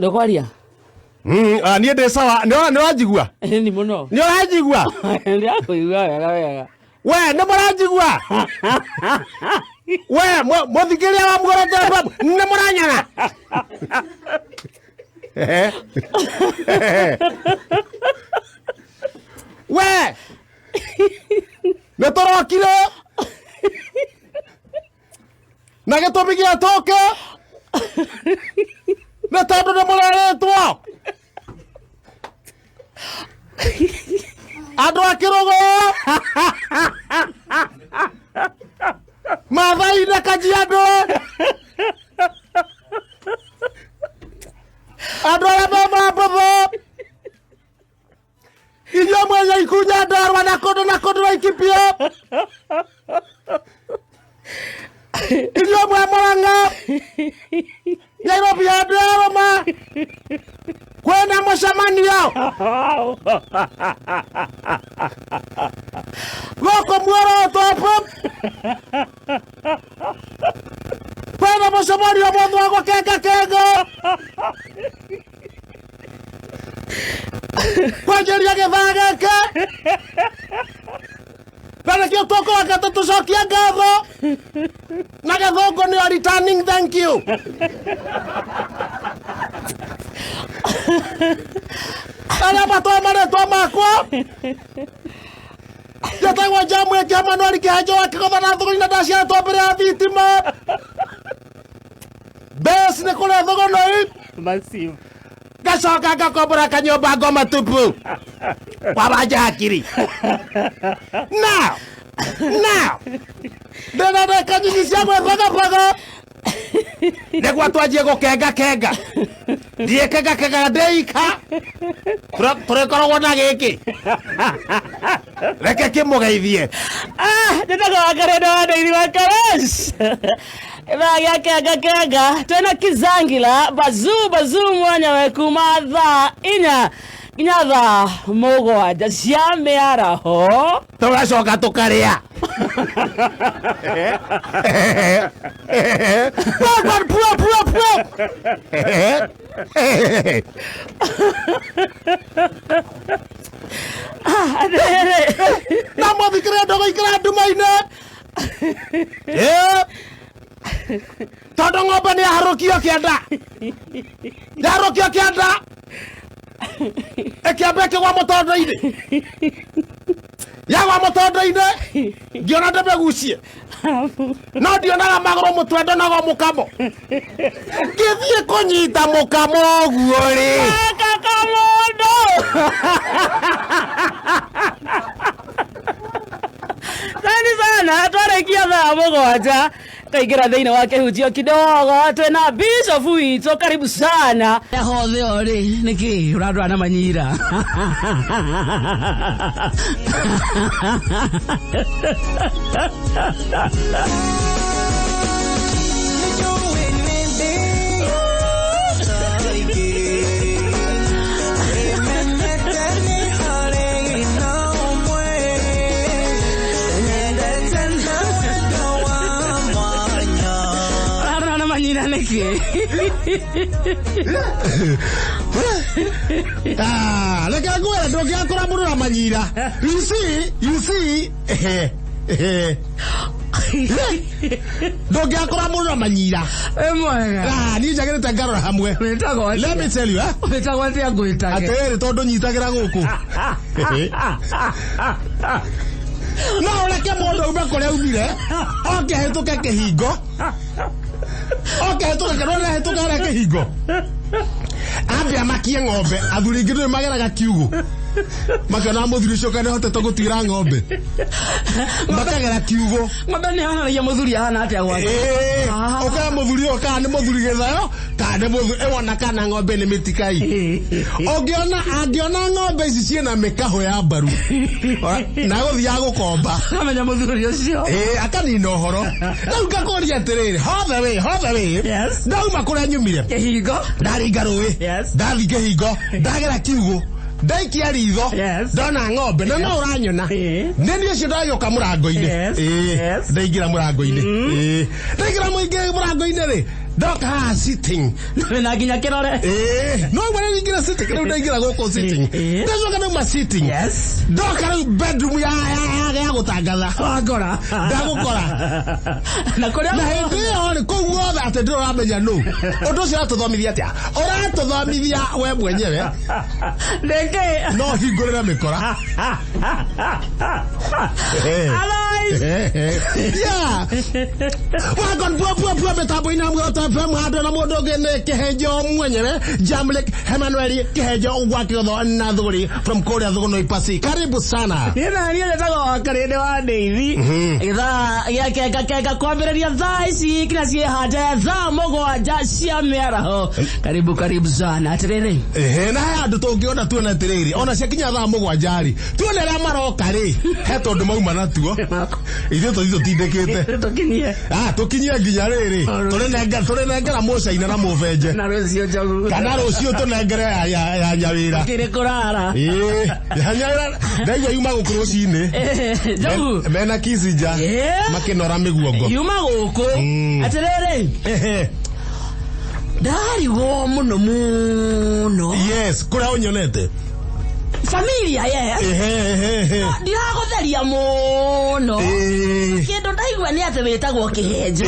Ndokwaria. Niĩ ndĩ sawa. Nĩ wanjigua? Ni muno. Nĩ wanjigua? Ndio kuigua wega. We, nĩ mũranjigua? We, mũthikĩria wa Muoroto nĩ mũranyara? We, nĩ tũrokire na gĩtũmi gĩa tũke nĩ tondũ nĩ mũreretwo andũ a Kĩrũgũ, Maathai na Kajiado, andũ arĩa me Mambogo, inyuĩ mwenya Ikunya, Ndarwa na kũndũ na Laikipia, inyuĩ mwe Murang'a, Nairobi ya Ndarama, kwĩna mũcemanio gũkũ Muoroto, kwĩna mũcemanio mũndũ wa gũkenga kwanjĩria gĩthaa gĩkĩ, na nĩkĩo tũkũreka tũcokia ngatho na Gĩthũngũ nĩyo returning thank you. Arĩa matũmarĩtwo makwa njĩtagwo Njamwe Kĩamanueli Kĩhanjo wa Kĩgotha na thũgũri na ndaciarĩtwo mbere ya thitima. Base nĩ kũrĩa Thũgũnũi Massive. ngacoka ngakombora kanyũmba ngoma tupu kwa Wanjakiri. Now ndĩna ndeka nyinyi cia gwĩbagabaga nĩguo twanjie gũkenga ndiĩkengakenga ndĩika tũrĩkoragwo na gĩkĩ reke kĩmũgeithie. Ndĩtagwo Karendo wa Ndĩiri wa Karas. Ithaa gĩa kenga twĩna Kizangila Bazuu mwanya we kuma thaa 4 nginya thaa 7 cia mĩaraho tũgacoka tũkarĩa. Na mũthikĩrĩria ndũgũikara nduma-inĩ tondũ ng'ombe nĩ yaharũkio kĩanda ĩkĩamba ĩkĩgwa mũtondo-inĩ yagwa mũtondo-inĩ ngĩona ndĩmĩgucie no ndionaga magũrũ mũtwe ndonaga mũkamo ngĩthiĩ kũnyita mũkamo ũguo rĩ kakamũndũ tani sana twarĩkia thaa 7 kaingĩra thĩinĩ wa kĩhunjio kidogo twĩna Bishop witũ karibu sana hothe ori nĩkĩ ũrandũra na manyira reke ngwĩre ndũngĩakũra mũndũ na manyira. You see ndũngĩakũra mũndũ na manyira niĩ njagĩrĩte ngarora hamwe. Let me tell you atĩrĩrĩ tondũ nyitagĩra gũkũ no reke mũndũ aume kũrĩa aumire oke hĩtũke kĩhingo hĩtũka kĩhingo ambe amakie ng'ombe. Athuri aingĩ nĩ mageraga kiugũ makĩona mũthuri ũcio kana hotete gũtira ng'ombe makagera kiugũ. Ng'ombe nĩ hanagia mũthuri ahana atĩa gwake ũkaya mũthuri ũyũ kana nĩ mũthuri gĩthayo kana nĩ mũthuri ĩwona kana ng'ombe nĩ mĩtikai. Angĩona ng'ombe ici ciĩna mĩkaho ya mbaru na gũthiaga gũkomba amenya mũthuri ũcio akanina ũhoro. Rĩu ngakũria atĩrĩrĩ hothe wĩ ndauma kũrĩa nyumire kĩhingo ndaringa rũĩ ndathi kĩhingo ndagera kiugũ ndaikia ritho ndona ng'ombe na no ũranyona nĩ niĩ ũcio ndagĩũka mũrango-inĩ ndaingĩra mũrango-inĩ rĩ Doka sitting. Na ginya kirore. No one ingira sitting. Kena unaingira goko sitting. That's what I'm sitting. Yes. Doka bedroom ya gutangatha. Agora. Ndagukora. Na kuria. Na hindi ori ko guothe ati ndiro ramenya no. Undu ucio atuthomithia atia. Uratuthomithia we mwenyewe. Ndeke. No hingurira mikora. Alive. Yeah. Wagon bua betambo ina mgota FM hado na mundu ngene kihenjo mwenyewe Jamlik Emmanuel kihenjo ugwa kiotho na thuguri from Korea thuguno ipasi. Karibu sana. Ina ni ndetago karinde wa Ndeithi. Itha ya kwambĩrĩria thaa ici kina cie hande thaa mũgwanja cia mĩaraho. Karibu sana atiriri. Na haya andu tungiona tuona tiriri ona cia kinya thaa mũgwanja-ri tuone ria maroka ri he tondu mauma natuo ithuĩ tũtindĩkĩte tukinyie nginya rĩrĩ tũrĩnengera mũcaina na mũbenje kana rũciũ tũnengere ya nyawĩra kĩrĩ kũrara ya nyawĩra ndaigua yuma gũkũ rũcinĩ mena kicinja makĩnora mĩguongo yuma gũkũ atĩrĩrĩ ndarigwo mũno. Yes, kũrĩa ũnyonete familia ndiragotheria mũno kĩndũ ndaigua nĩ atĩ wĩtagwo kĩhenjo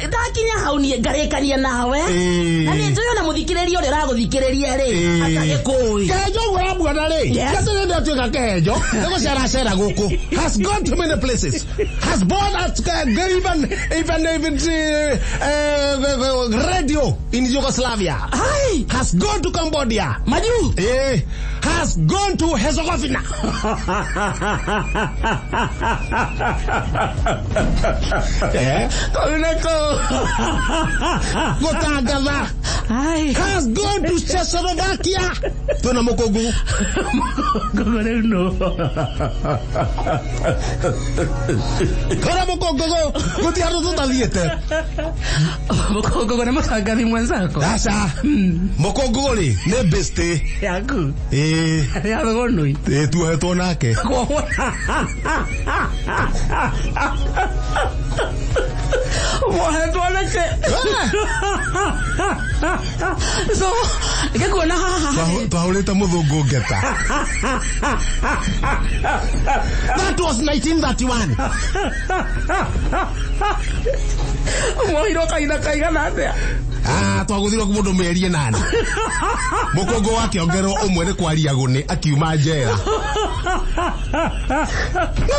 ndakinya hau niĩ ngarĩkania nawe na nĩ njũĩ ona mũthikĩrĩria ũrĩa ũragũthikĩrĩria rĩ atagĩkũĩ kĩhenjo ũramwona rĩ gatĩrĩ ndatuĩka kĩhenjo nĩgũceracera gũkũ has gone to many places has bought us even radio in Yugoslavia has gone to Cambodia maju has gone to Herzegovina. Gutangatha has gone to Czechoslovakia. Tuna mukogu no. Kora mukogu gutiaro tutathiete. Mukogu ni mutangathi mwenzako. Sasa mukogu ri ni beste yaku. Ya thogornoi tuhetwo nake mohetwo nake so ngekuona haha twahũrĩte mũthũngũ ngeta. That was 1931. Mohiro kaina kaigana atia twaguthirwo mũndũ mĩeri 8 mũkũngũ wake ongerwo ũmwe nĩ kwaria gũnĩ akiuma njera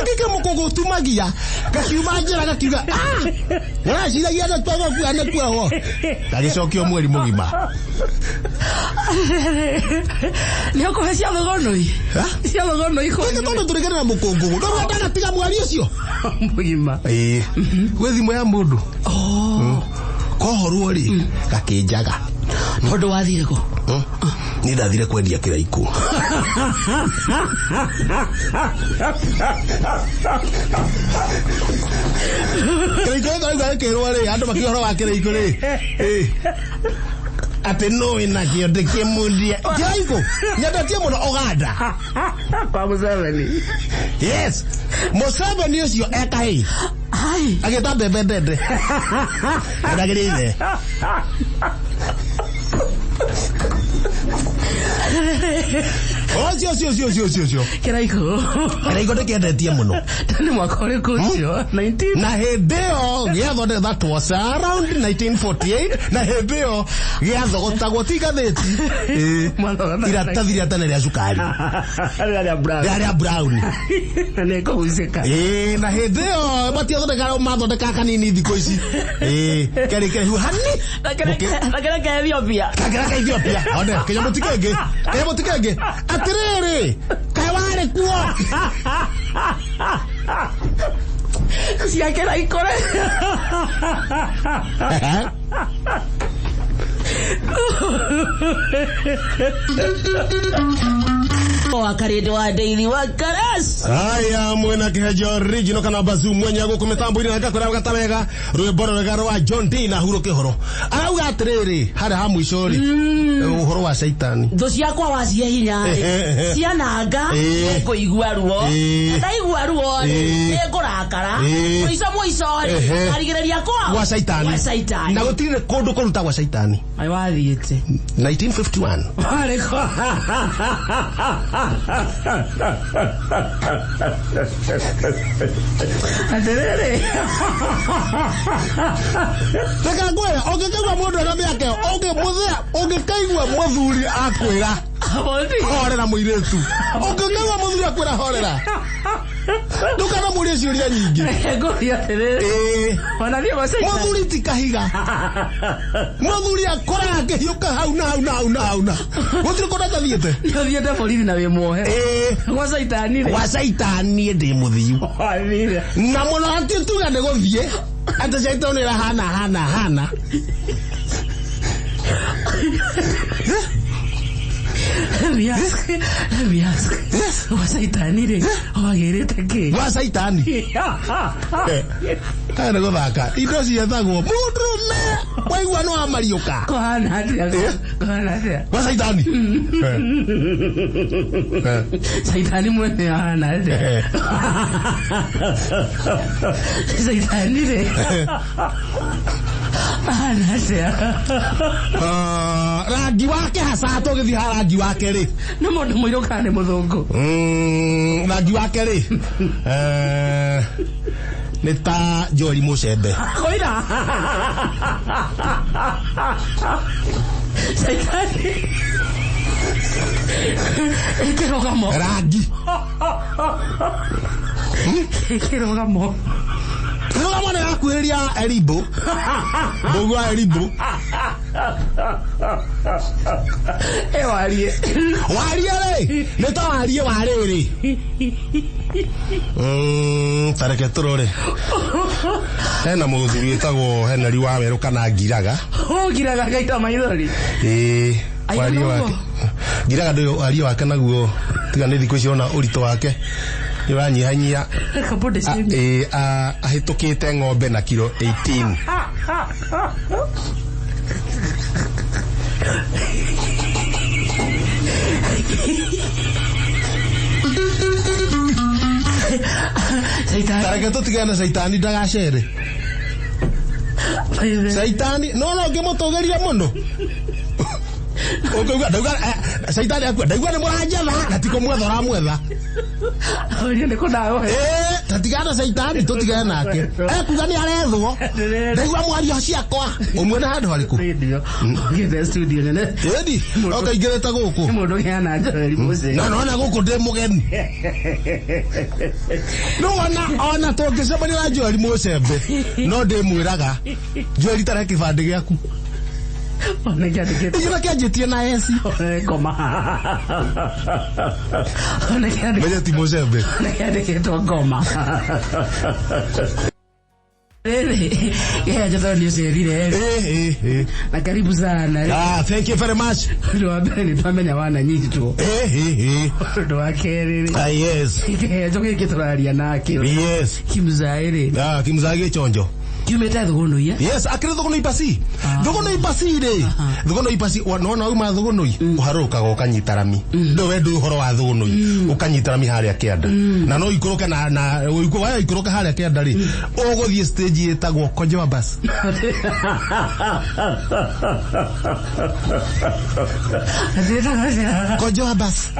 ngĩke mũkũngũ tumagia gakiuma njera gakiuga waciragia na twagũkua nĩ kuohwo gagĩcokio mweri mũgima nĩ ũkũhe cia thogornoi tondũ tũrĩgane na mũkũngũ ndũrwo ndagatiga mweri ũcio mũgima gwĩ thimũ ya mũndũ kohorwo ri gakinjaga nondu wathire ko ni ndathire kwendia kiraiko kiraiko ndio kirwo ri andu makihoro wa kiraiko ri ate no ina kionde kimundia kiraiko nyandatie muno Uganda kwa Museveni. Yes, Museveni ucio ekahi agita bebe dede adagirire Ocio kiraiko ndekendetie muno tani mwaka ũrĩkũ ũcio 19 na hĩndĩ ĩyo gĩathondeka that was around 1948 na hĩndĩ ĩyo gĩathogotagwo ti ngathĩti iratathi rĩa tene rĩa cukari rĩa brown na nĩkũgucĩka na hĩndĩ ĩyo matiathondeka mathondeka kanini thikũ ici kerĩ hani nakereke Ethiopia one kĩnyamũ ti kĩngĩ atĩrĩrĩ kaĩ warĩ kuo ciakĩra ikore Wakarede wa Daily Wakaras. Haya mwena kihejo original kana Bazoo mwenya guku mitambo ina ngakora gatabega rweboro regaro wa John D na huro kihoro arauga atiriri hari ha mwishori uhoro wa shaitani ndo ciakwa wacie hinya ciananga kuigua ruo ndaigua ruo ngurakara muico arigireria kwa wa shaitani na gutire kundu kuruta wa shaitani ai wathiite 1951 ariko aterere teka ngoya ogekaigwa mundu na miake ogekaigwa muthuri akwira horera muiretu ogekaigwa muthuri akwira horera ndukana muri ciuria nyingi ngoya aterere ona thie basai muthuri tikahiga muthuri akora akihiuka hau na gutire kona tathiete thiete borithi na wi muohe wa saitani ndi muthiu na muno ati tuga ne guthie ata shaitani ra hana Bias. Wa saitani re. Wagerete ke. Wa saitani. Kana go thaka. Indo cia thagwo mundume. Waigua no amariuka. Kohana atia. Wa saitani. Saitani mwene hana atia. Saitani re. Rangi wake hasa togithi rangi wake ri no mundu muiru kana muthungu rangi wake ri ni ta Joel Mucembe koira saitani ekirogamo rangi ekirogamo Nuga mwana yakuheria Eribo. Bogwa Eribo. Warie. Warie le. Neto warie warere. Tareke turore. Hena muthuri witagwo Henry Waweru kana Ngiraga. Ngiraga gaita maithori. Warie wake. Ngiraga ndo warie wake naguo tiga ni thikũ ciona urito wake. Iranyihanyia ahitukite ng'ombe na kilo 18 Tareke tutigana saitani ndagacere saitani no ngimutugeria muno Oke ndauga saitani akwa ndauga ni muranjetha na tiko mwethora mwetha oria ni kunawe tatigana saitani tutigana nake kuga ni arethwo ndauga mwario ciakwa umwe na handu hariku radio ngithe studio nene edi oke ingireta guku mundu yana Joel Mucembe no guku ndi mugeni no ona tungicemania na Joel Mucembe no ndi mwiraga Joel tara kibande giaku ona kiandikite ira kianjitie na esi ngoma ona kiandikite Meja Mucembe ona kiandikite ngoma joto ni serire na karibu sana thank you very much ndo abeni pamenya wana nyingi tu ndo akere yes joke kituraria nake yes kimzaire kimzaire chonjo kimeta thugono ya yes akire thugono ipasi thugono ipasi re thugono ipasi wona uma thugono uharuka gokanyita rami ndo wendu horo wa thugono ukanyita rami haria kianda na no ikuruke na uiko waya ikuruke haria kianda ri uguthie stage etagwo Kojoa Bus Kojoa Bus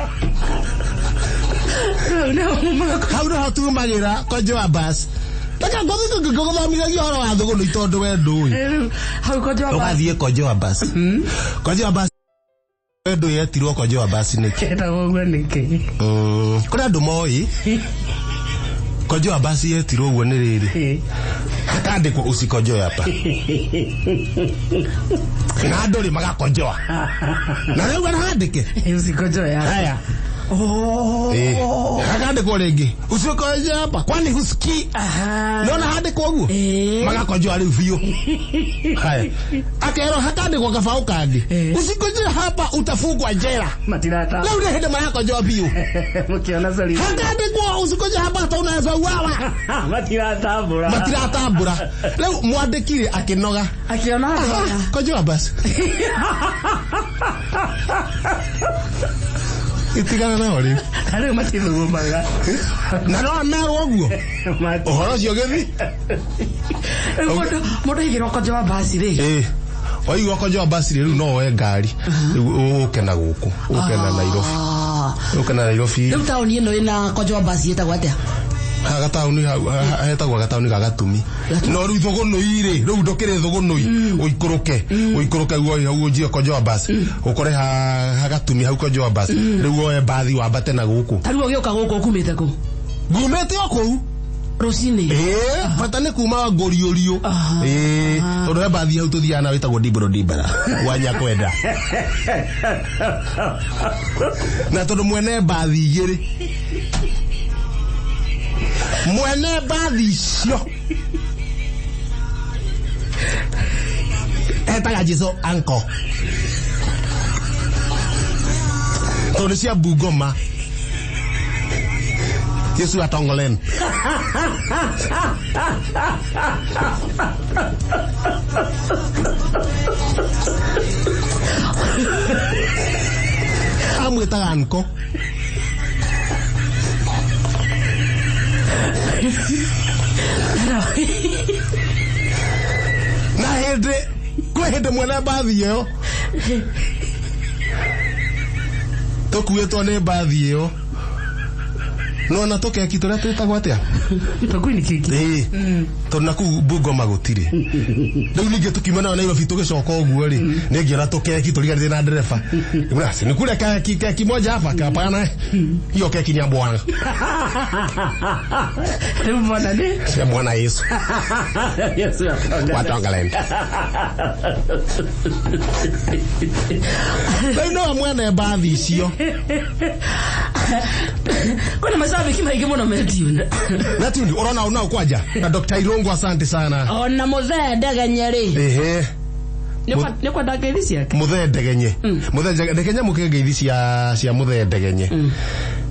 no hatumagira Kojoa Bus Taka ngothomiragia horo wa thugono itondu wendu uyu hau ugathie Kojoa Bus Kojoa Bus wendu yetirwo Kojoa Bus niki kenda gogwa niki kuna andu moi Kojoa Bus yetirwo uguo ni riri akandikwo usikojoa hapa na andu ri magakojoa na rĩu arandike usikojoa haya Hakaandikwo rĩngĩ usikoje hapa kwani husikii. Naona handikwo guo magakonjwa rĩu biũ. Haya akero hakaandikwo gabau kandi usikoje hapa utafungwa jela. Matirata leo nĩ hĩndĩ magakonjwa biũ. Mũkiona sori Hakaandikwo usikoje hapa hata unaweza uawa. Matiratambura leo mwandĩkire akinoga akiona konjwa basi. Itigana na ori ari matirugo maga na no merwo guo ohoro cio githi modo higiro konjwa basi ri oigwo konjwa basi riu no we ngari ukena guku ukena Nairobi riu tauni ino ina konjwa basi etagwo atia gatauni hetagwo gatauni gagatumi no riu thogonoi ri riu ndokire thogonoi uikuruke guo njie konjwa basi ukore hagatumi hau konjwa basi riu oe bathi wambate na guku tariu gioka guku kumite ku ngumete okou Rosini bata nĩ kuma ngoriorio tondu he bathi hau tuthiaga na wĩtagwo Dibra wanya kwenda na tondu mwene bathi igĩrĩ mwene bathi icio etaga Jesu anko tondu cia Bungoma Yesu atongolen amwĩtaga anko na hĩndĩ mwene bathi ĩyo tũkuĩtwo nĩ bathi ĩyo no na tokeki turia twitagwo atia takwini kiki tondu naku Bungoma gutiri riu ninge tukimana na Nairobi tugicoka uguo ri ningiona tokeki turigarire na ndereba basi nikule keki moja hapa kapana hiyo keki ni ya Bwana mbona ni ya Bwana Yesu watangaleni no mwana bathi icio kuna mashabiki maigi muno metiunda natundi urona unao kwaja na Dr. Irongo asante sana ona muthe ndegenyeri ni kwa ndageithia yake muthe ndegenye muthe ndegenye mukengeithia cia muthe ndegenye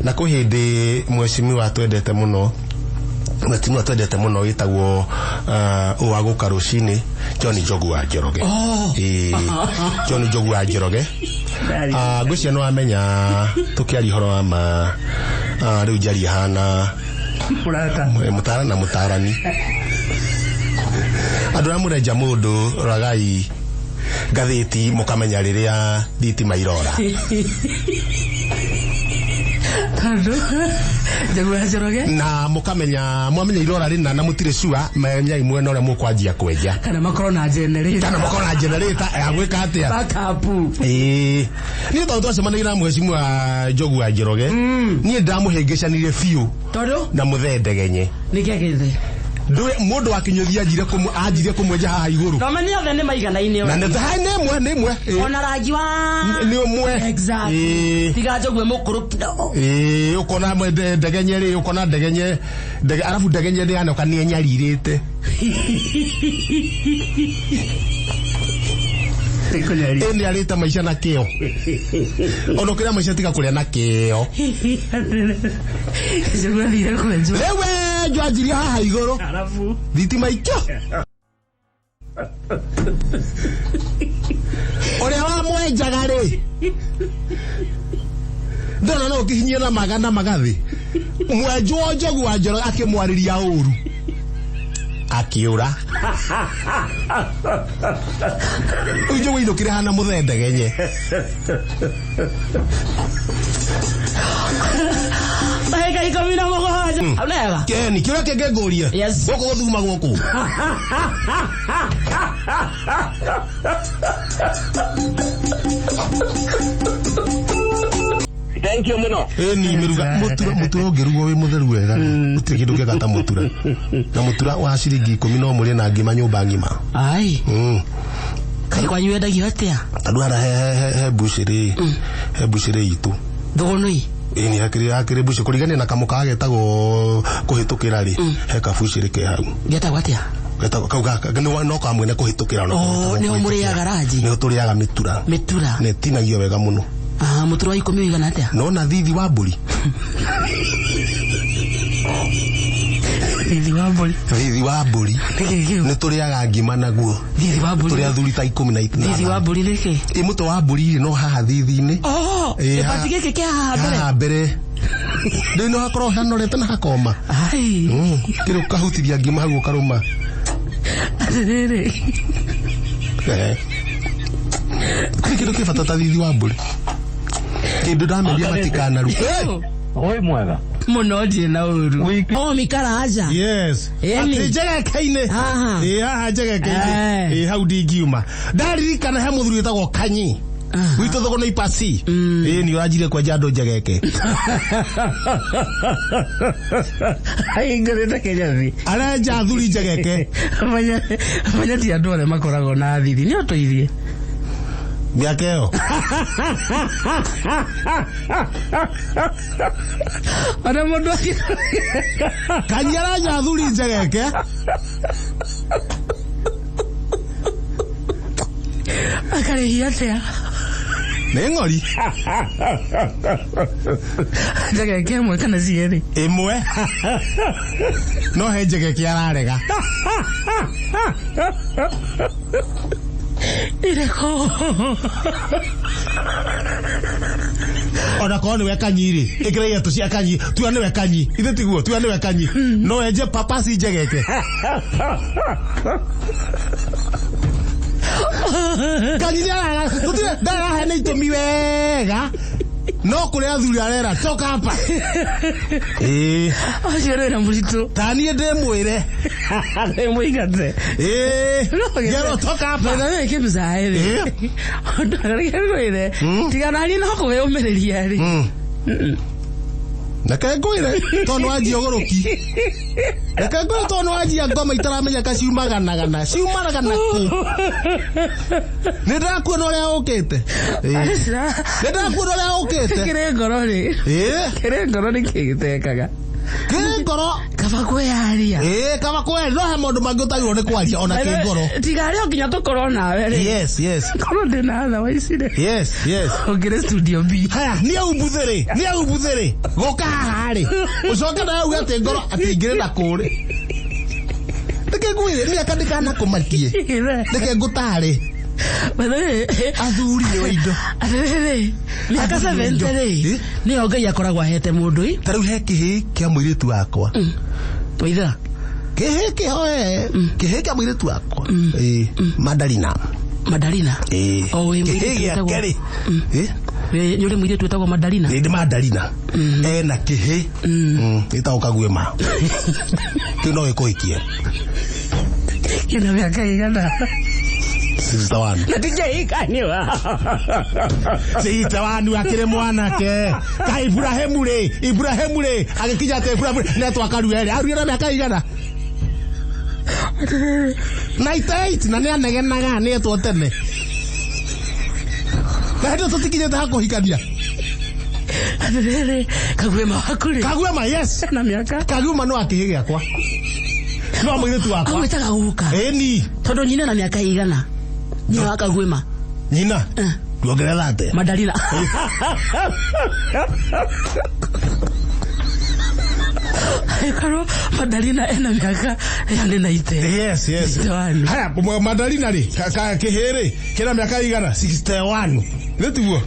na ku hindi mweshimiwa twendete muno Matimu twendete muno witagwo uwaguka rucini John Njogu wa Njoroge John Njogu wa Njoroge ngwĩcia no amenya tukiari horo wa ma riu njari hana mutara na mutarani andu amurenja mundu ragai gatheti mukamenya riria thitima irora na mukamenya mwamenya irora rina na mutire sua menya imwe na ore mukwanjia kwenja kana makoro na generator agwika atia bakapu ni tondu twacemanagia na mweshimwa Njogu wa Njoroge ni ndamuhengecanirie fiu tondu na muthe ndegenye nikegithe ndwe mundu akinyuthia anjire kumwenja haha iguru no menya othe ni maiganaine na nĩ mwe ona rangi wa nĩ mwe exactly tiga Njogu mukuru kidogo ukona ndegenye ri ukona ndegenye arafu ndegenye ni anoka ni nyaririte ni arita maisha na kio ono kira maisha tika kuria na kio lewe jwajiri haha igoro arafu thitima ikyo oria wa mwenjaga ri ndona no kihinyia na magana magathi mwenjwo Njogu wa Njoroge akimwariria uru akiura ujo wino kire hana muthe ndegenye Baika ikomina mogoja ablega keni kira kenge ngoria goko guthuma goko Thank you muno. Ni miruga mutura ngerugo wi mutheru wega utire kindu kegata mutura na mutura wa ciringi 10 no muri na ngima nyumba ngima ai kai kwa nyuenda giatia tandu ara he bushiri itu thogonoi Ini hakiri bucio kurigania na kamuka getagwo kuhitukira ri he kabuci rike hau getagwo atia getagwo kauga no kamwene kuhitukira no ni umuriya garaji ni uturiaga mitura ne tinagio wega muno mutura wa 10 igana atia no na thithi wa mburi thithi wa mburi ni turiaga ngima naguo thithi wa mburi turia thuri ta 15 thithi wa mburi niki muto wa mburi no haha thithi-ini ipati giki kia haha mbere ndino hakoro hanorete na hakoma kiro kahutithia ngima hau ukaruma kindo kibata ta thithi wa mburi kindu ndameria matikana ru oi mwega muno je na uru mikaraja yes ati jega kaine haha jega kaine hau ndingiuma ndaririkana he muthuri witagwo Kanyi wito thogona ipasi ni urajire kwa jando jegeke ai ngoreta kenyathi araja thuri jegeke manya ti andu ale makorago na thithi ni otoithie miakeo ana mundu Kanyi araja thuri jegeke akarehia atia Nengori jegeke mwe kana cieri imwe no he jegeke ararega ireko ona ko ni we Kanyi ri ikireia tu cia Kanyi tu ane we Kanyi ithe tiguo tu ane we Kanyi no eje papa si jegeke Kanyi ara tutire ndara he ni itumi wega no kuri athuri arera toka hapa ajere na muritu tani ndemwire muigate gero toka hapa na ke bizaire ndagere tigana ni no ko umiriria ri nakengwire tono aji ogoroki nakengwire tono aji ngoma itaramenya kaciumagana ciumagana ku nindakuna uria ukite nindakuna uria ukite kire ngoro ni kigitekaga ngoro kaba kweyaria kaba kwe no he mundu mangi utagirwo ni kwaria ona kingoro tigari okinya tukoro nawe ri yes koro ndina tha waicire yes ogire studio B haya ni aubuthiri goka haha ri ucoke na uga ati ngoro ati ngire na kuri ndike ngwire ni akandikana kumatie ndike ngutari bale athuri ni waindo ni akasa ventere ni ogai akoragwa hete mundu tariu he kihi kia muiritu wakwa toitha kihi kia muiritu wakwa Madalina o we kihi ya keri yule muiritu etagwo Madalina ni Madalina na kihi itaoka gwema kino ikoikie kina miaka igana Sitawanu natijaikanwa Sitawanu akire mwanake ka Ibrahimu re agikija te Ibrahimu netwa karuere aruyera miaka igana 98 na ni anegenaga ni etwo tene na ndo tutikinyete hako hikania Kagwema yes na miaka Kagwema no akihige akwa no mwiretu wakwa awetaga guka ni tondo nyina na miaka igana ni Kagwema nyina tuongerera ate Madalina karo Madalina ena miaka yani naite yes haya Madalina ri kihere kina miaka igana 61 netuo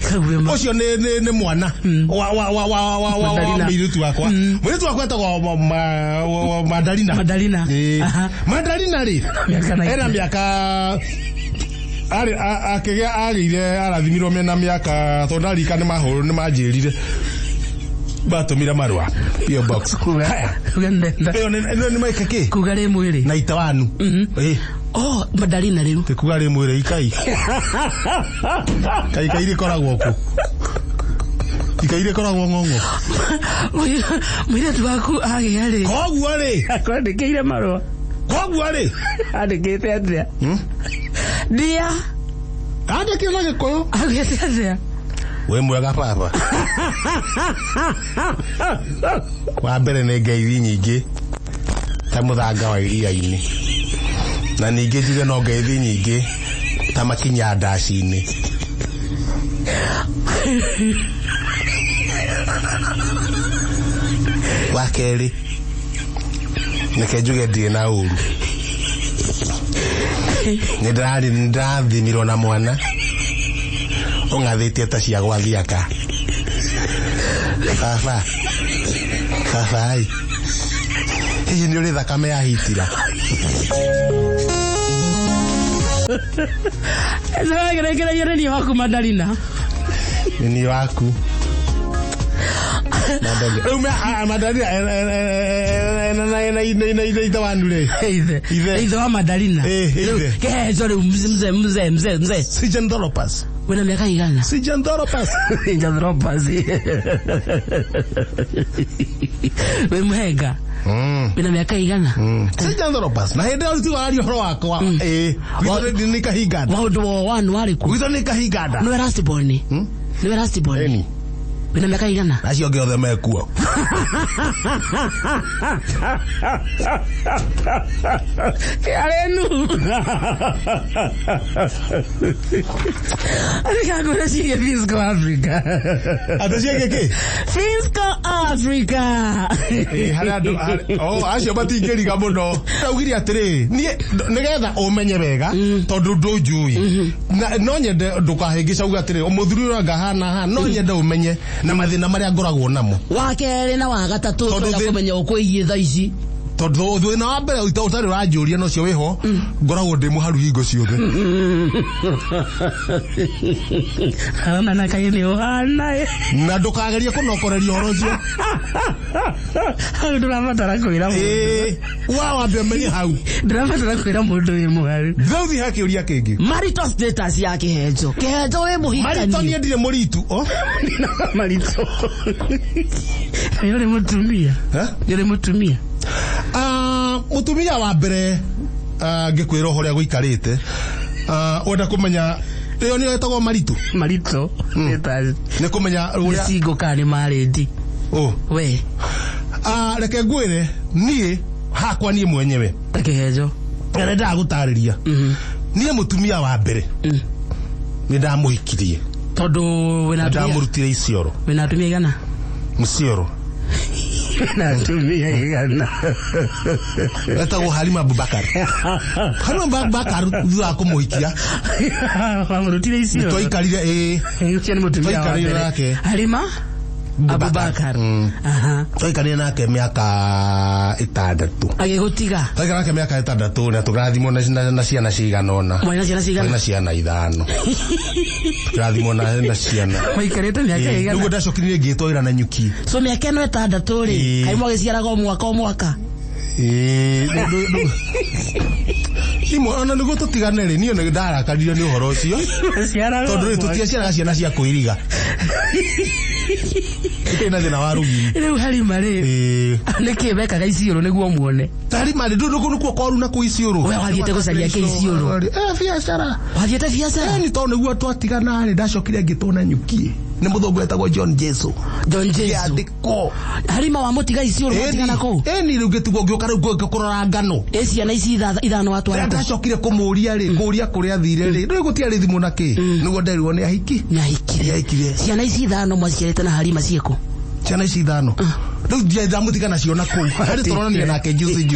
ocio ni mwana wa miritu wakwa miritu wakwa etagwo Madalina Madalina ri ena miaka akigea agire arathimirwo mena miaka tondarika ni mahuru ni manjirire batumira marwa PO box ugenda ni maika ki kugare mwiri na itawanu Madalina riu te kugare mwiri ikai iri koragwo ku ikaire koragwo ngongo mwiri twaku agire koguo ri akwandikire marwa koguo ri andikite atia dia andikire na gikoyo agete atia we mwega baba wa mbere nĩ ngeithi nyingĩ ta mũthanga wa iria-inĩ na ningĩ njuge no ngeithi nyingĩ ta makinya ndaci-inĩ wa kerĩ nĩke njuge ndirĩ na ũru nĩ ndĩrathimirwo na mwana ũng'athĩtie ta cia gwathiaka baba ai hihi nĩ ũrĩ thakame ya Hitler Ngeregereire ni waku Madalina. Ni waku. Madalina ina wanule. Ize wa Madalina. Ke sorry mzee. Sijandoropas. Wena miaka igana? Sijandoropas. We muhega. Wena miaka igana? Sijandoropas. Na hende ulitu ali horo wako. Wito ni kahigada. Waudo wanu wali ku. Wito ni kahigada. Niwe rastiboni. Niwe rastiboni. Wena miaka igana? Acio ge othe mekuo. Arenu. Alika sige Fisco Africa. Atasiege ke? Fisco Africa. Harado. Oh, acio batingeriga muno. Augiri atiri, nigetha umenye wega tondu ndunjui. No nyende ndukahingica uga atiri umuthuri uranga hana no nyende umenye na mathina maria ngoragwo namo. Wa kere na wa gatatu twa kumenya ukwiye tha ici. Tondu thina wa mbere utari uranjuria no cio wiho ngoragwo ndi muharu hingo ciothe. Ana na kai ni ohana. Na ndukageria kunokoreria horo cio. Ndirabatara kwira mundu. Wa menye hau. Ndirabatara kwira mundu wi muharu. Thauthi hakiuria kingi. Marital status ya Kihenjo. Kihenjo we muhikani. Marital ni ndire muritu. Marital. Yule mutumia. Yule mutumia. Mutumia wa mbere ngikwira horia guikarite wenda kumenya iyo ni etagwo Maritu ni kumenya uria singo kani marindi we reke ngwire nie hakwa nie mwenyewe Kihenjo ngere ndagutariria nie mutumia wa mbere ni ndamuhikirie tondu wena ndamurutire icioro wena tumia igana mucioro na tumia igana etagwo Halima Abubakar. Halima Abubakar thutha kumuhikia wamurutire icio twikarire ucio ni mutumia wa mbere Halima Abubakar. Twikarire nake miaka 6 agigutiga twikarire nake miaka 6 na tugathimwo na ciana cigana ona mwana ciana 5 tugathimwo na ciana maikarite miaka igana niguo ndacokire ngitwira na nyuki so miaka no 6 ri kaimo giciaraga mwaka Imo ana niguo tutigane ri niyo ndarakarire ni uhoro ucio tondu ri tutiaciaraga ciana cia kuiriga ina thina wa rugi riu Halima ri niki bekaga icioro niguo muone Halima ri nduko nuko kwaru na kuicioro we wathiete gucaria ke icioro biacara wathiete biacara ni tondu niguo twatigana ri ndacokire ngitona nyuki ni muthongo etagwo John Jesu yandiko Halima wa mutiga icioro mutigana ko ni riu ngitugwo ngioka riu kurora ngano ciana ici ithano watwara ndacokire kumuria ri kuria kuria thire ri riu gutiari thimu na ki niguo nderirwo ni ahikire ciana ici ithano mwaciarite na Halima cieko ciana ici 5 riu ndiamutika nacio na kuu ari turonania nake juzi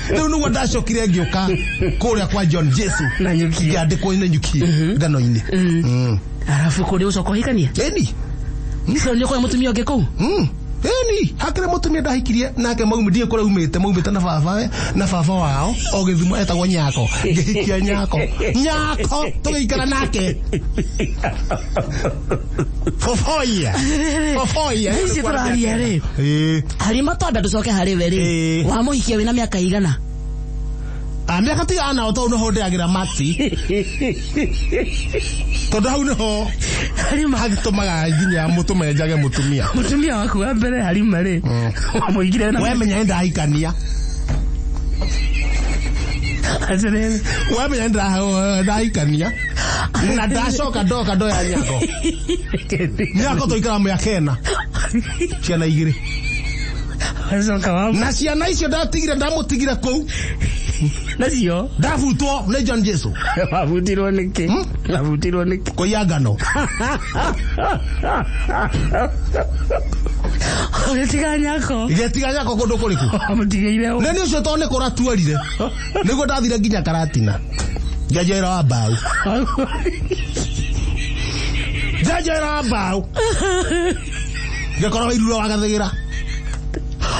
riu niguo ndacokire ngioka kuria kwa John Jesu na nyuki yandikwo ni nyuki ngano-ini arafu kuri ucoko hikania niso ndio kwa mutumia wake kuu ni hakire mutumia ndahikirie nake maumithie kure umite na baba wao ogithumo etagwo Nyako ngihikia Nyako tugiikara nake fofoia isi turaria ri Halima twambe tucoke hari we ri wa muhikia wina miaka igana miaka tigana o tondu ho ndiagira maxi tondu hau niho Halima hagitumaga nginya mutume njage mutumia waku wa mbere Halima ri wamuigire na we menya ndahikania azere we menya ndahikania na ndacoka ndoka ndoya nyako nyako toikara mĩaka ĩna ciana igĩrĩ na ciana icio ndamũtigire kũu nacio ndabutwo nĩ John Jesu. Wabutirwo nĩkĩ? Wabutirwo nĩkĩ? Kũiya ngano. Ũgĩtiga nyako? Igetiga nyako kũndũ kũrĩkũ? Mũtigĩire ũũ. Nĩ ũcio tondũ nĩ kũratuarire. Nĩguo ndathire nginya Karatina. Njanjoera wa mbaũ. Njanjoera wa mbaũ. Ngĩkorwo Wairuro wa Gathĩgĩra.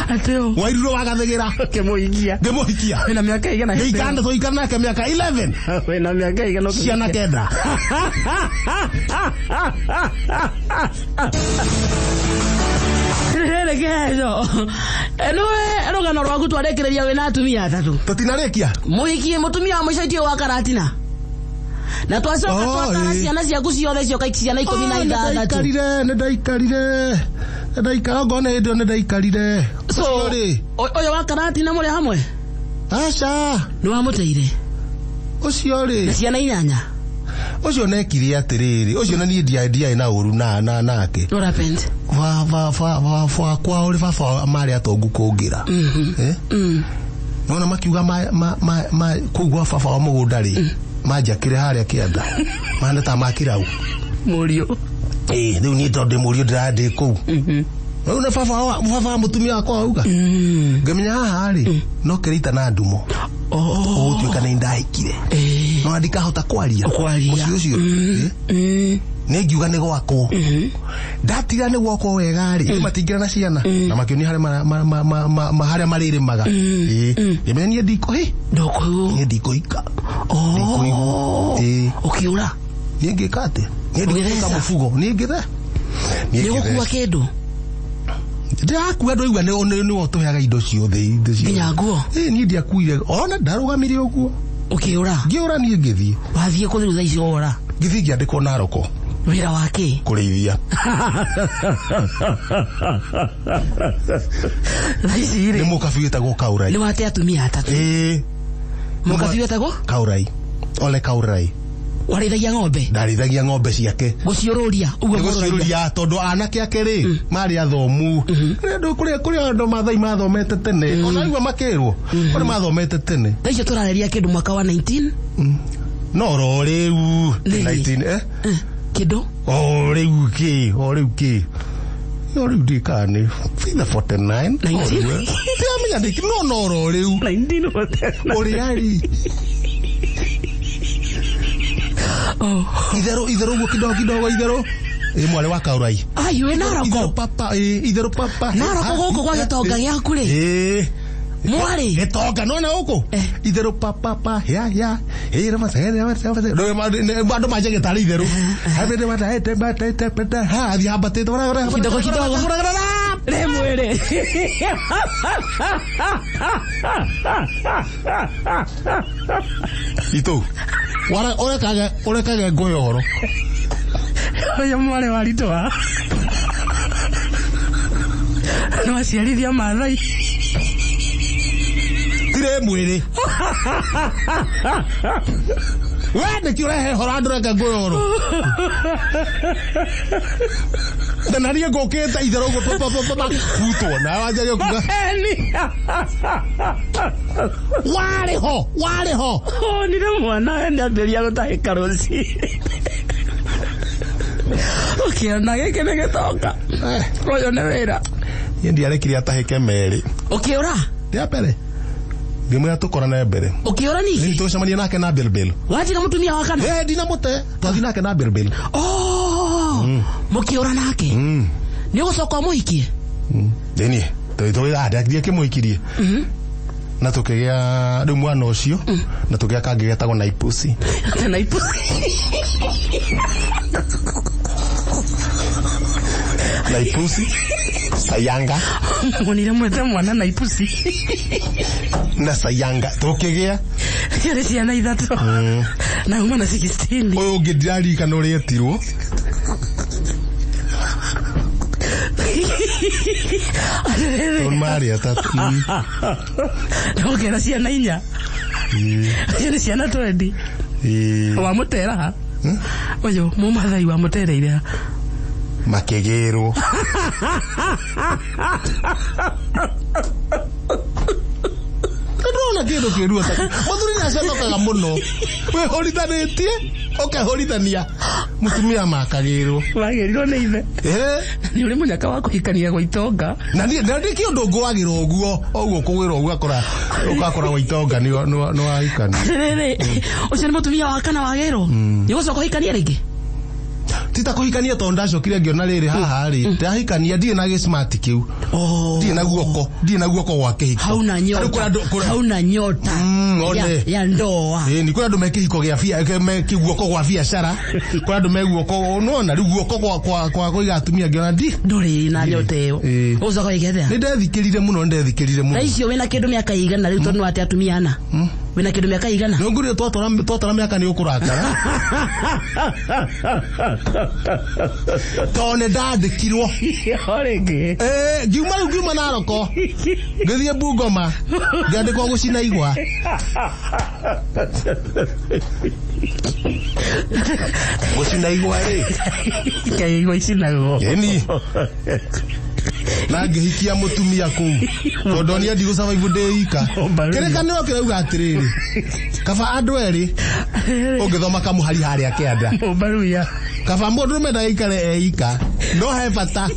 Ateo. Wairuro wa Gathĩgĩra. Ngĩmũhikia. Wĩna mĩaka igana. Gĩikanda tũikara nake mĩaka 11. Wĩna mĩaka igana. Ciana kenda. Regezo. Ewe rogano rwaku twarekereria wĩna atumia atatu. Tũtinarĩkia. Mũhikie mũtumia wa mũico itio wa Karatina. Na twacoka twatara ciana ciaku ciothe cioka ciana 16. Ndaikara ngone hĩndĩ nĩ ndaikarire. So ũyũ wa Karatina mũrĩ hamwe? Aca. Nĩ wamũteire. Ũcio rĩ. Na ciana 8. Ũcio nekire atĩrĩrĩ. Ũcio na niĩ ndiaĩ na ũru nake. What happened? Kwa uri baba mari atongu kũngĩra. Nona makiuga kũigua baba wa mũgũnda rĩ. Manjakire harĩa kĩanda. Manda ta makirau. Mũriũ. Rĩu niĩ tondũ mũriũ ndĩrandĩ kũu. Rĩu nĩ baba mũtumia wakwa auga. Ngamenya haha rĩ no kĩrĩta na ndumo. Ũtuĩka nĩ ndahikire. No ndikahota kwaria. Mũciĩ ũcio. Nĩngiuga nĩ gwakwo. Ndatira nĩ gwakwo wega rĩ. Matingĩra na ciana. Na makĩonia harĩa marĩrĩmaga. Nĩmenya niĩ ndikũhĩ. Niĩ ndikũhika. Ũkĩũra. Niĩ ngĩka atĩ. Niĩ ndikũhika mũbugo. Niĩ ngĩthe. Nĩ gũkua kĩndũ. Ndakua andũ igua nĩ wotũheaga indo ciothe. Nginya nguo. Niĩ ndiakuire. Ona ndarũgamire ũguo. Ũkĩũra. Ngĩũra niĩ ngĩthiĩ. Wathiĩ kũ thutha icio ora? Ngĩthiĩ ngĩandĩkwo Naroko. Wĩra wake? Kũrĩithia. Nĩ mũkabi wĩtagwo Kaurai. Nĩ wate atumia atatu? Mũkabi wĩtagwo? Kaurai. Ole Kaurai. Warĩithagia ng'ombe? Ndarĩithagia ng'ombe ciake. Gũciũrũria? Gũciũrũria tondũ anake ake rĩ marĩ athomu. Kũrĩa andũ Maathai mathomete tene. Ona igua makĩrwo. Kũrĩa mathomete tene. Thaa icio tũrarĩria kĩndũ mwaka wa 19? No rĩu 19 kĩndũ? O rĩu kĩ. Yo rĩu ndikane. Fina 49. 19. Tiamenya ndiki no rĩu. 19 ũrĩa rĩ. Itherũ guo kidogo itherũ. Mwale wa Kaurai. Ayo Naroko. Itherũ papa. Naroko gũkũ kwa gĩtonga gĩaku rĩ. Mwari. Gĩtonga nona gũkũ. Itherũ papa ya. Bado maje gĩtarĩ itherũ. Habete mata ha diabate kidogo. Remwere. Ito. Ora kaga ngoyoro. Oya mwale walitoa. No aciarithia Maathai. Tire mwere. Wende kiurehe horandura ngoyoro. Ndanari ngoketa itherũ papa futwo na wajaje kuga. Wale ho. Nire mwana ende aberia gũtahĩka rũci. Ũkĩona gĩkĩ nĩ gĩtonga. Ũyũ nĩ wĩra. Niĩ ndiarekire atahĩke merĩ. Ũkĩũra? Rĩa mbere. Ndimwe tukorana mbere. Ũkĩũra niki? Nĩ tũcemania nake na Belbel. Watiga mũtumia wa kana? Ndina mũte. Twathi nake na Belbel. Mũkĩũra nake? Nĩ ũgũcoka mũhikie? Ndeni. Tũĩra kĩmũhikirie. Na tũkĩgĩa rĩu mwana ũcio na tũkĩgĩa kangĩ getagwo Naipusi. Naipusi. Sayanga. Monire mwete mwana Naipusi. Na Sayanga tũkĩgĩa. Yarĩ ciana ithatũ. Na uma na 16. Ũyũ ũngĩ ndirarikana ũrĩa etirwo. Mari atatu. Ndokera ciana 4. Ciana 20. Wa mutera ha. Oyo mumathai wa mutereire makegero ndona kindu kirua ta muthuri na cendokaga muno we horithanĩtie ũkehorithania mutumia makagĩrwo wagĩrirwo nĩ ithe nĩ ũrĩ mũnyaka wa kũhikania gwa itonga na ndĩ kĩũndũ ngwagĩra ũguo kũgwĩra ũguo ũgakora gwa itonga nĩ wahikania ũcio nĩ mũtumia wa kana wagĩrwo nĩ gũcoka ũhikania rĩngĩ tita kuhikania tondu ndacokire ngiona riri haha ri ndahikania ndire na gismart kiu ndire na guoko gwa kihiko hauna nyota ya ndoa ni kuna andu mekihiko gia mekiguoko gwa biacara kuna andu meguoko nona ri guoko kwa kuiga atumia ngiona nduri na nyota iyo ucoka igethea ni ndethikirire muno na icio wina kindu miaka igana riu tondu ati atumia ana wina kindu miaka igana ngurire twatara miaka ni ukurakara tone ndandikirwo ngiuma naroko ngithie Bungoma ngandikwo gucina igwa gucina igwa kai igwa icinagwo ni na ngihikia mutumia kuu tondu ni ndi gucaba ndeika kirekaniro kirauga atiriri kaba andu eri ungithoma kamuhari haria kianda baruya kaba mundu menda ikare eika no he bata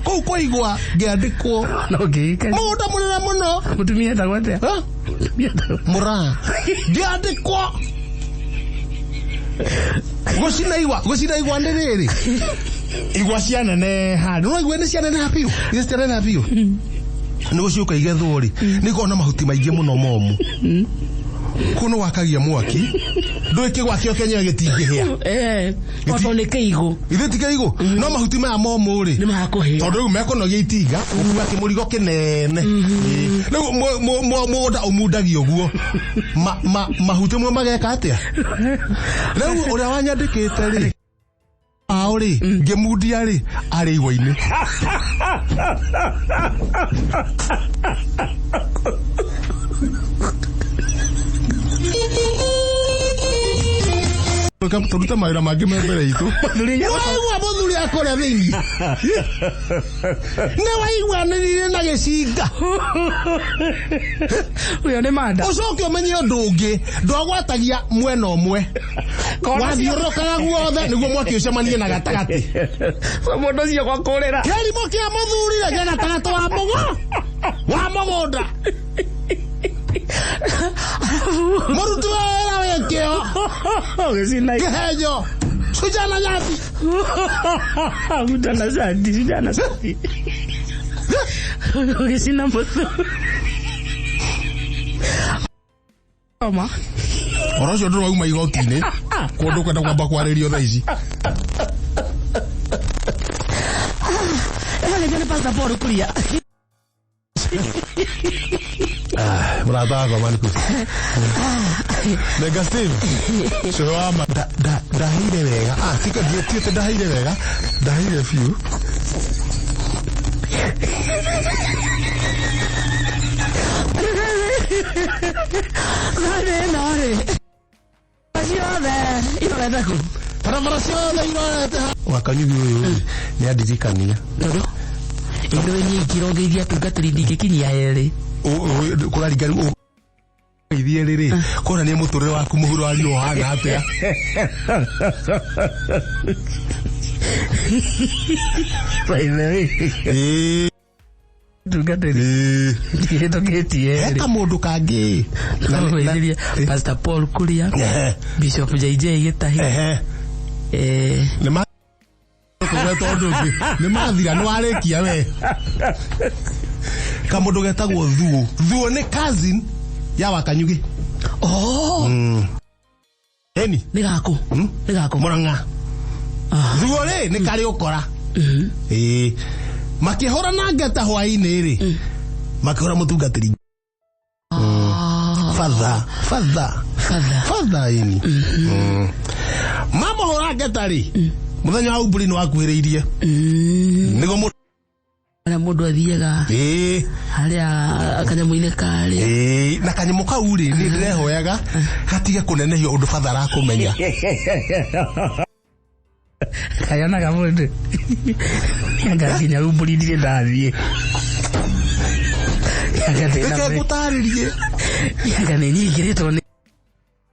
kou kwa igwa ngiandikwo no ngika mundu munene muno mutumia ndagwate mura ngiandikwo gucina igwa ndiriri igwa ciana ne handu no igwa ni ciana ne hapiu ciana ne hapiu ni guciuka igethwo ri ni kona mahuti maingi muno momu kuno wakagia mwaki ndui kigwa kio kenyewe gitingihia oto ni kiigu ithi kiigu no mahuti maya momu ri ni makuhia tondu riu mekonogia itinga ukua kimurigo kinene riu muda umundagio guo mahuti mwe mageka atia riu uria wanyandikite ri auri ngimundia ri ari igwa-ini turuta mawira mangi me mbere itu muthuri akore thiini ne waigua nirire na gicinga uyo ni manda ucoke umenye undu ungi ndwagwatagia mwena umwe wathiurukaga guothe niguo mwaki ucemanie na gatagati mundu ucio gwa kurira kirimo kia muthurire gia gatagati wa mugunda murutu wera wekio gehejo sujana nyati mutana sadi gesina mboto oma orocio ndu wauma igoti-ini kundu kwenda kwamba kwaririo thaa ici ega ni passport kuria murata wakwa maniku Mega Steve Showama ndahire wega tika ndietite ndahire wega ndahire fiu nare pasione irorete ku paraparaciothe irorete wakanyugi uyu ni andirikania todo indo ni ikirongeithia tungatiri ndingikinyia eri kuraringa ithie riri kona ni muturire waku muhuro wa rio hana atia tungatiri ndingitoketie eka mundu kangi na Pastor Paul kuria Bishop JJ Gitahi ni ma tondu ni mathira ni warikia we kamundu getagwo thuo ni cousin ya wakanyugi eni ni gako Murang'a thuo ri ni kari ukora makihora na ngeta hwaini ri makihora mutungatiri father ini mama hora ngeta ri muthenya wa uburi ni wakuhiriirie nigo na mundu athiaga haria akanyamuine kale na kanyamu kau ri ni ndirehoyaga hatige kunenehio undu fathara kumenya kayana ga mundu ngakinya rumburi ndire ndathie Keke gutaririe ngane ni ngiritwo ni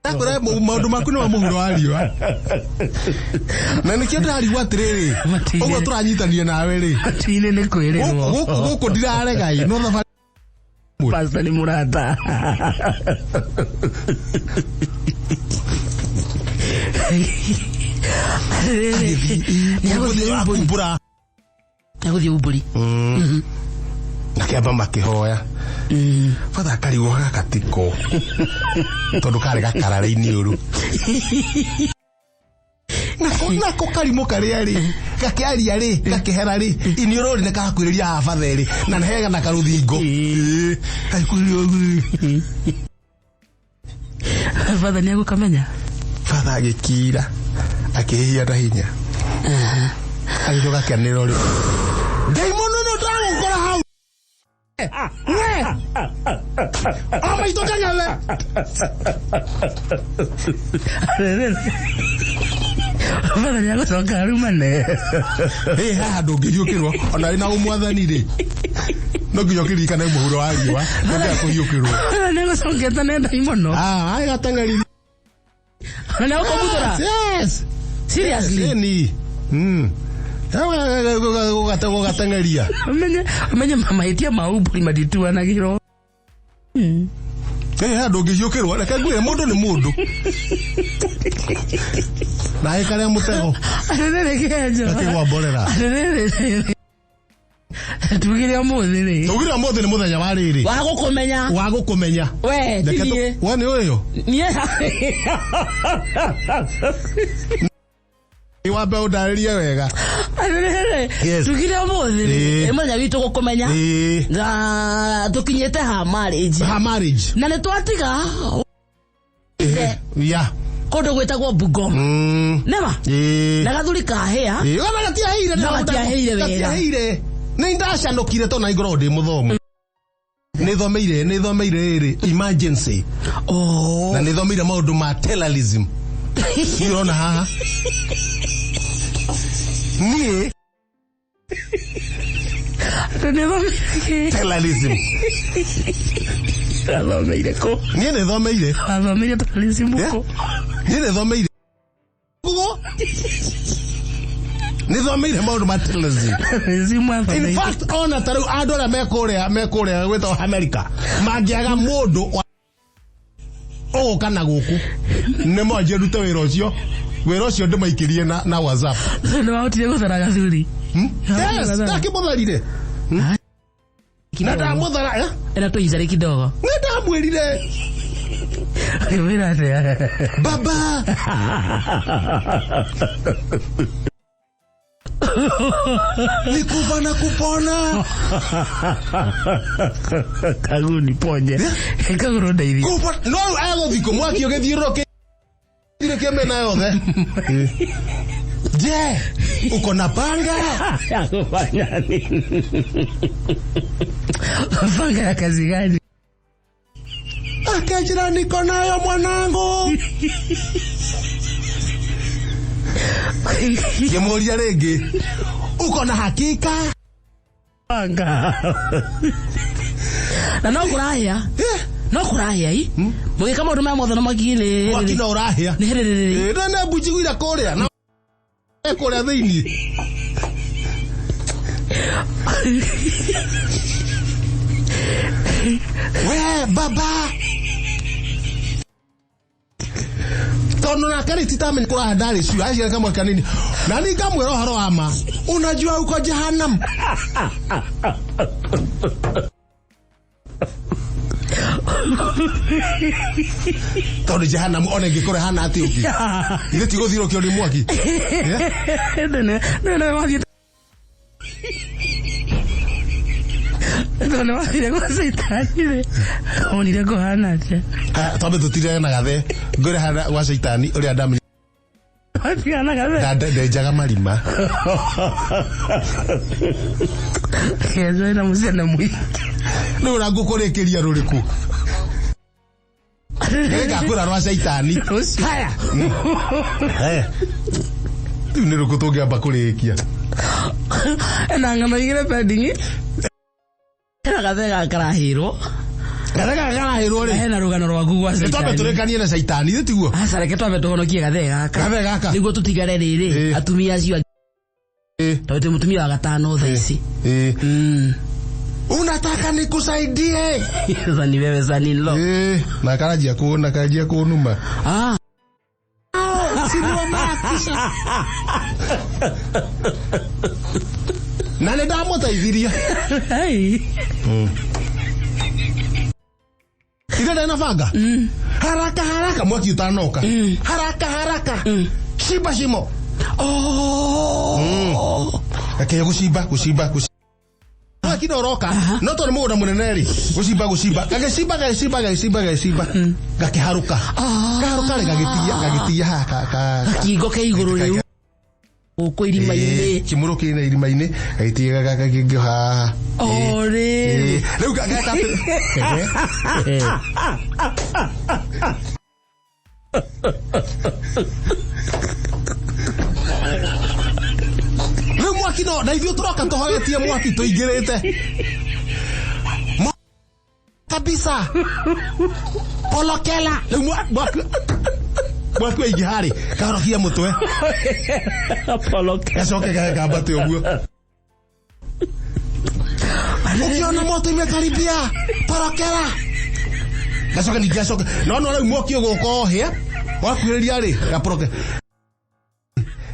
akora maundu maku no muhuro ariwa na nikio ndarigwa atiriri uguo turanyitania nawe ri tine ni kwirirwo guku ndiraregai no thafa pasta ni murata Naguthie uburi na kiamba makihoya fatha karigwo gakatiko tondu kare gakarare-ini uru nako karimo karia ri gakiaria ri gakihera ri ini urori ne kakwiriria afatha ri na hega na karuthingo kaikuririo fatha ni agukamenya fatha agikira akihia na hinya agicoka kianira ri daimono no ndagukora hau ama itoka ngale fatha ni agucoka rumane haha ndungĩhiũkĩrwo ona rĩ na ũmwathani rĩ no nginya ũkĩririkane mũhuro wa riũa ndũngĩaga kũhiũkĩrwo nĩ gũcokete nĩ ndaimono agateng'eri na ũkũmuthũra yes seriously ni gugateng'eria umenye mahĩtia ma uburi matituanagĩrwo haha ndũngĩhiũkĩrwo reke ngwĩre mũndũ nĩ mũndũ naĩ karĩa mũtego gakĩgwa mborera tugire ũmũthĩ rĩ tugire ũmũthĩ nĩ mũthenya wa rĩrĩ wa gũkũmenya we tinie we nĩ ũyũ wambe ũndarĩrie wega tugire ũmũthĩ rĩ mũthenya witũ gũkũmenya na tũkinyĩte ha marriage na nĩ twatiga ya kũndũ gwĩtagwo Bungoma nema na gathuri kahĩa gatiahĩire nĩ ndacanũkire tondũ na igũrũ ndĩ mũthomu nĩ thomeire rĩrĩ emergency na nĩ thomeire maũndũ ma terrorism nĩũrona haha niĩ terrorism athomeire kũ niĩ nĩ thomeire athomeire terrorism kũ niĩ nĩ thomeire nĩ thomeire maũndũ ma terrorism in fact ona ta rĩu andũ arĩa mekũrĩa gwĩtwo America mangĩaga mũndũ ũgũka na gũkũ nĩ mwanjie rute wĩra ũcio ndĩmaikĩrie na WhatsApp nĩ wahotire gũthara gathuri ndakĩmũtharire na ndamũthara ena tũicare kidogo nĩ ndamwĩrire wĩra atĩa baba ni kufa na kupona kaguni ponye kaguru ndeithia kufa no egũthikũ mwaki ũgĩthiũrũrũkĩire mĩena yothe je uko na panga ya kufanya nini panga ya kazi gani akajira niko nayo mwanangu Kimuria rĩngĩ uko na hakika panga na no kũrahĩa no kũrahĩa i mũgĩka maũndũ maya mothe no makire mwaki no ũrahĩa nĩ hĩrĩrĩrĩ na mbunjiguira kũrĩa na kũrĩa thĩinĩ we baba tono na kari titamenye kula ndari sio aje kama kanini na ni kama roho haro ama unajua uko jahannam tono jahannam one ngikore hana ati uki ile tigothiro kio ni mwaki ne wathi Ndio wale kwa sitani onire ko hana atia tobe tutire na gathe ngore hana wa sitani uri andamenya Matiana kabe. Dada jaga marima. Kezo ina musena mwi. No ragukorekeria ruriku. Ega kura rwa shaitani. Haya. Haya. Tune rukutoge aba kurekia. Na ngano igire pending. Kaga karahiro. Karahiro ri. Hena rugano rwaku gwa shaitani. Twabe turekanie na shaitani tiguo. Asa reke twabe tuhonokie gathe gaka. Niguo tutigare riri atumia acio. Tawete mutumia wa gatano tha ici. Unataka nikusaidie? Sasa ni wewe Zanilo. Na karajia kuonuma. Sinua makisha. Na le damo taithiria. Hai. Ile na faga. Haraka mwaki utanoka. Haraka. Shiba shimo. Akaya kusiba. Kino roka no to muda muneneri gusiba gagisiba gakiharuka gaharuka le gagitia kigo ke iguru riu uko irimaine kimuruki ina irimaine gagitia gagiha ore riu gagata mwaki no na ithio turoka tuhogetie mwaki tuingirite kabisa polokela mwaki ingihari karokia mutwe polokela gacoke gagambate uguo ukiona moto imekaribia polokela gacoke no riu mwaki ugukohia wakwiriria ri gaporoke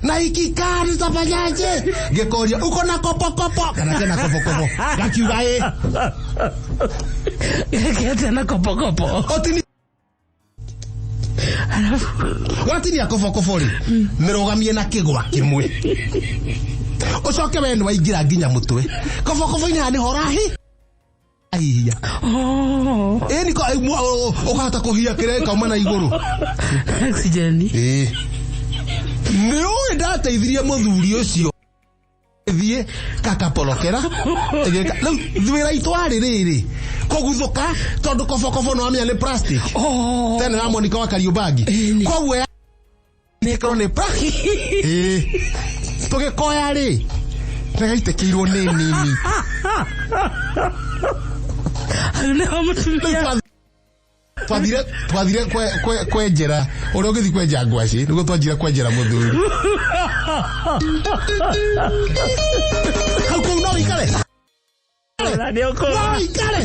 na ikikari tafanyaje gekoria uko na kopo kana tena kopo gakiuga tena kopo otini watini ya kopo ri mirogamie na kigwa kimwe ucoke wenu waingira nginya mutwe kopo ina ni horahi aiya niko ukahata kuhia kireka umana iguru oxygen Neo ndateithirie muthuri ucio thie kakapolokera tegeka thwira itwari riri kuguthuka tondu kofokobo no amya ni plastic tena na monika wa kariubagi kogwe nikoro ni plastic tugekoya ri tagaitekirwo ni nini leo mutumia twathire kwenjera uria ugithi kwenja ngwaci niguo twanjira kwenjera muthuri hau kuu no ikare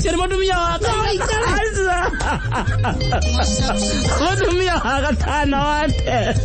Seri mutumia waka mutumia waka tana wate